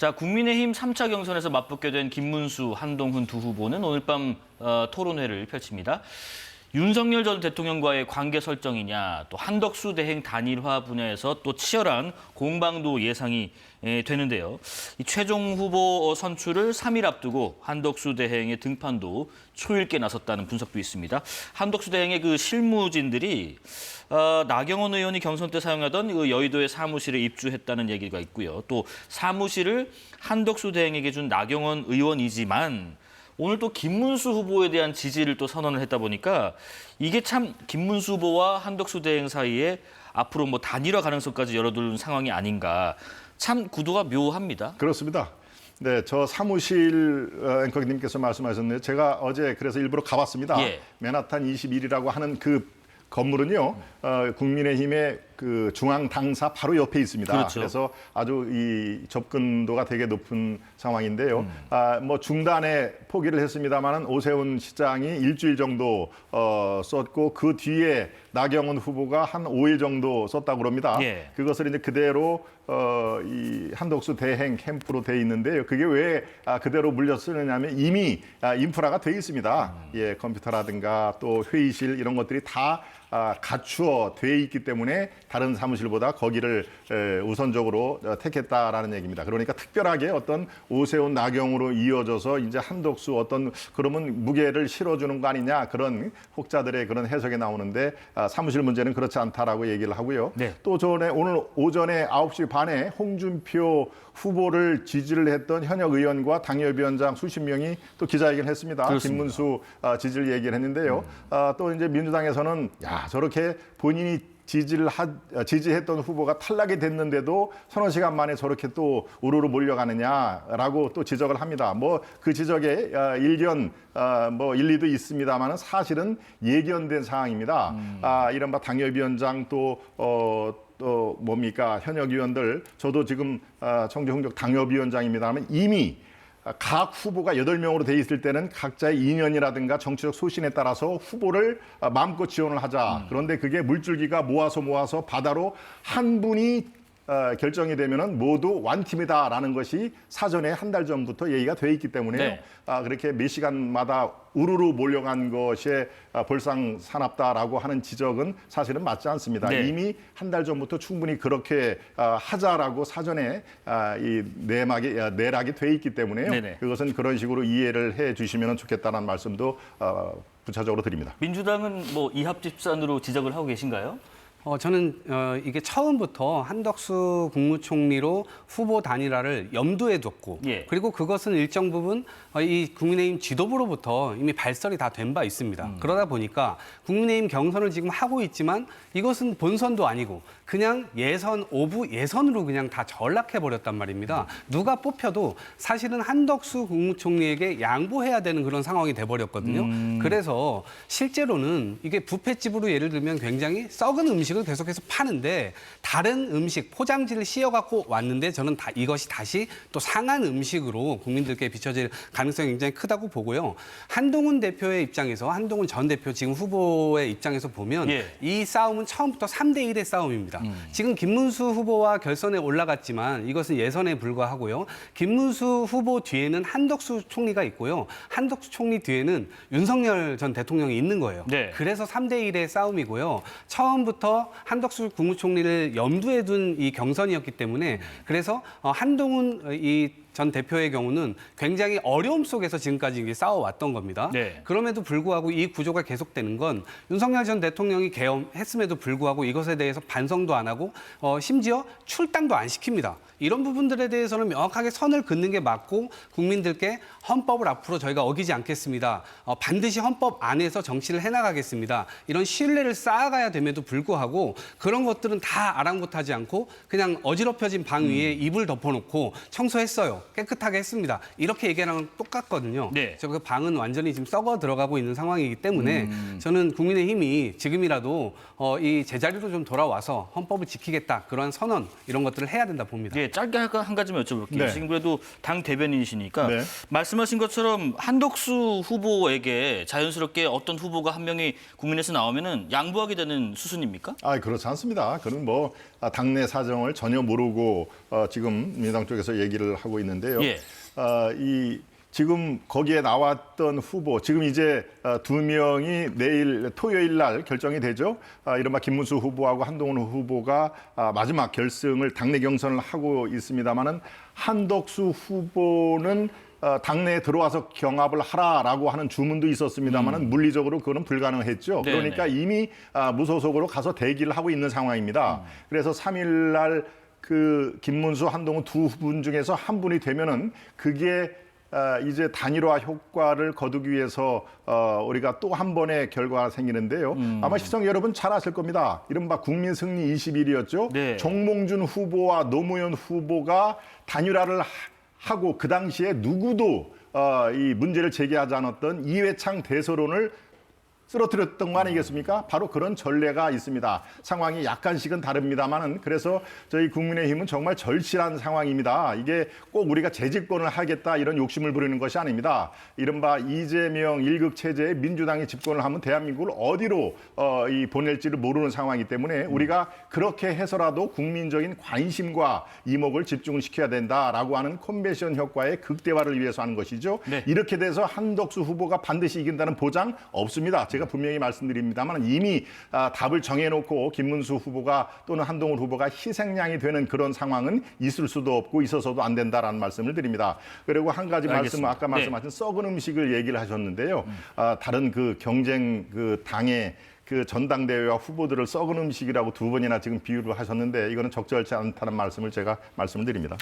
자, 국민의힘 3차 경선에서 맞붙게 된 김문수, 한동훈 두 후보는 오늘 밤 토론회를 펼칩니다. 윤석열 전 대통령과의 관계 설정이냐, 또 한덕수 대행 단일화 분야에서 또 치열한 공방도 예상이 되는데요. 이 최종 후보 선출을 3일 앞두고 한덕수 대행의 등판도 초읽게 나섰다는 분석도 있습니다. 한덕수 대행의 그 실무진들이 나경원 의원이 경선 때 사용하던 그 여의도의 사무실에 입주했다는 얘기가 있고요. 또 사무실을 한덕수 대행에게 준 나경원 의원이지만 오늘 또 김문수 후보에 대한 지지를 또 선언을 했다 보니까 이게 참 김문수 후보와 한덕수 대행 사이에 앞으로 뭐 단일화 가능성까지 열어두는 상황이 아닌가. 참 구도가 묘합니다. 그렇습니다. 네, 저 사무실 앵커님께서 말씀하셨는데 제가 어제 그래서 일부러 가봤습니다. 예. 맨하탄 21이라고 하는 그 건물은요, 국민의힘의 그 중앙 당사 바로 옆에 있습니다. 그렇죠. 그래서 아주 이 접근도가 되게 높은 상황인데요. 뭐 중단에 포기를 했습니다만은 오세훈 시장이 일주일 정도 썼고 그 뒤에 나경원 후보가 한 5일 정도 썼다고 그럽니다. 예. 그것을 이제 그대로 이 한덕수 대행 캠프로 돼 있는데요. 그게 왜 그대로 물려 쓰느냐면 이미 인프라가 돼 있습니다. 예, 컴퓨터라든가 또 회의실 이런 것들이 다 갖추어 돼 있기 때문에 다른 사무실보다 거기를 우선적으로 택했다라는 얘기입니다. 그러니까 특별하게 어떤 오세훈 나경으로 이어져서 이제 한덕수 어떤 그러면 무게를 실어주는 거 아니냐 그런 혹자들의 그런 해석이 나오는데 사무실 문제는 그렇지 않다라고 얘기를 하고요. 네. 또 전에 오늘 오전에 9시 반에 홍준표 후보를 지지를 했던 현역 의원과 당협위원장 수십 명이 또 기자회견을 했습니다. 그렇습니다. 김문수 지지를 얘기를 했는데요. 또 이제 민주당에서는 야 저렇게 본인이 지지했던 후보가 탈락이 됐는데도 서너 시간 만에 저렇게 또 우르르 몰려가느냐라고 또 지적을 합니다. 뭐 그 지적에 일견 뭐 일리도 있습니다만은 사실은 예견된 상황입니다. 이른바 당협위원장 또 뭡니까 현역 의원들 저도 지금 청주흥적 당협위원장입니다만 이미 각 후보가 8명으로 돼 있을 때는 각자의 이념이라든가 정치적 소신에 따라서 후보를 마음껏 지원을 하자. 그런데 그게 물줄기가 모아서 바다로 한 분이 결정이 되면은 모두 완팀이다라는 것이 사전에 한 달 전부터 얘기가 돼 있기 때문에 네. 그렇게 몇 시간마다 우르르 몰려간 것에 볼상사납다라고 하는 지적은 사실은 맞지 않습니다. 네. 이미 한 달 전부터 충분히 그렇게 하자라고 사전에 이 내락이 돼 있기 때문에요. 네네. 그것은 그런 식으로 이해를 해 주시면 좋겠다는 말씀도 부차적으로 드립니다. 민주당은 뭐 이합집산으로 지적을 하고 계신가요? 저는 이게 처음부터 한덕수 국무총리로 후보 단일화를 염두에 뒀고 예. 그리고 그것은 일정 부분 이 국민의힘 지도부로부터 이미 발설이 다 된 바 있습니다. 그러다 보니까 국민의힘 경선을 지금 하고 있지만 이것은 본선도 아니고 그냥 예선, 오부 예선으로 그냥 다 전락해버렸단 말입니다. 누가 뽑혀도 사실은 한덕수 국무총리에게 양보해야 되는 그런 상황이 돼버렸거든요. 그래서 실제로는 이게 뷔페집으로 예를 들면 굉장히 썩은 음식을 계속해서 파는데 다른 음식, 포장지를 씌워갖고 왔는데 저는 이것이 다시 또 상한 음식으로 국민들께 비춰질 가능성이 굉장히 크다고 보고요. 한동훈 대표의 입장에서 한동훈 전 대표 지금 후보의 입장에서 보면 예. 이 싸움은 처음부터 3대1의 싸움입니다. 지금 김문수 후보와 결선에 올라갔지만 이것은 예선에 불과하고요. 김문수 후보 뒤에는 한덕수 총리가 있고요. 한덕수 총리 뒤에는 윤석열 전 대통령이 있는 거예요. 네. 그래서 3대1의 싸움이고요. 처음부터 한덕수 국무총리를 염두에 둔 이 경선이었기 때문에 그래서 한동훈 전 대표의 경우는 굉장히 어려움 속에서 지금까지 이게 싸워왔던 겁니다. 네. 그럼에도 불구하고 이 구조가 계속되는 건 윤석열 전 대통령이 계엄했음에도 불구하고 이것에 대해서 반성도 안 하고 심지어 출당도 안 시킵니다. 이런 부분들에 대해서는 명확하게 선을 긋는 게 맞고 국민들께 헌법을 앞으로 저희가 어기지 않겠습니다. 반드시 헌법 안에서 정치를 해나가겠습니다. 이런 신뢰를 쌓아가야 됨에도 불구하고 그런 것들은 다 아랑곳하지 않고 그냥 어지럽혀진 방 위에 이불 덮어놓고 청소했어요. 깨끗하게 했습니다. 이렇게 얘기하는 똑같거든요. 네. 그 방은 완전히 지금 썩어 들어가고 있는 상황이기 때문에 저는 국민의힘이 지금이라도 이 제자리로 좀 돌아와서 헌법을 지키겠다. 그런 선언 이런 것들을 해야 된다 봅니다. 예, 짧게 한 가지만 여쭤볼게요. 네. 지금 그래도 당 대변인이시니까 네. 말씀하신 것처럼 한덕수 후보에게 자연스럽게 어떤 후보가 한 명이 국민에서 나오면은 양보하게 되는 수순입니까? 그렇지 않습니다. 그는 뭐 당내 사정을 전혀 모르고 지금 민주당 쪽에서 얘기를 하고 있는. 있는데요. 예. 지금 거기에 나왔던 후보, 지금 이제 두 명이 내일 토요일 날 결정이 되죠. 이른바 김문수 후보하고 한동훈 후보가 마지막 결승을 당내 경선을 하고 있습니다마는 한덕수 후보는 당내에 들어와서 경합을 하라라고 하는 주문도 있었습니다마는 물리적으로 그거는 불가능했죠. 네네. 그러니까 이미 무소속으로 가서 대기를 하고 있는 상황입니다. 그래서 3일 날 그 김문수, 한동훈 두 분 중에서 한 분이 되면은 그게 이제 단일화 효과를 거두기 위해서 우리가 또 한 번의 결과가 생기는데요. 아마 시청 여러분 잘 아실 겁니다. 이른바 국민 승리 20일이었죠. 네. 정몽준 후보와 노무현 후보가 단일화를 하고 그 당시에 누구도 이 문제를 제기하지 않았던 이회창 대서론을 쓰러뜨렸던 거 아니겠습니까? 바로 그런 전례가 있습니다. 상황이 약간씩은 다릅니다만은 그래서 저희 국민의힘은 정말 절실한 상황입니다. 이게 꼭 우리가 재집권을 하겠다 이런 욕심을 부리는 것이 아닙니다. 이른바 이재명 일극 체제에 민주당이 집권을 하면 대한민국을 어디로 보낼지를 모르는 상황이기 때문에 우리가 그렇게 해서라도 국민적인 관심과 이목을 집중을 시켜야 된다라고 하는 컨벤션 효과의 극대화를 위해서 하는 것이죠. 네. 이렇게 돼서 한덕수 후보가 반드시 이긴다는 보장 없습니다. 제가 분명히 말씀드립니다만 이미 답을 정해놓고 김문수 후보가 또는 한동훈 후보가 희생양이 되는 그런 상황은 있을 수도 없고 있어서도 안 된다라는 말씀을 드립니다. 그리고 한 가지 말씀, 아까 말씀하신 썩은 음식을 얘기를 하셨는데요. 다른 그 경쟁 그 당의 그 전당대회와 후보들을 썩은 음식이라고 두 번이나 지금 비유를 하셨는데 이거는 적절치 않다는 말씀을 제가 말씀을 드립니다.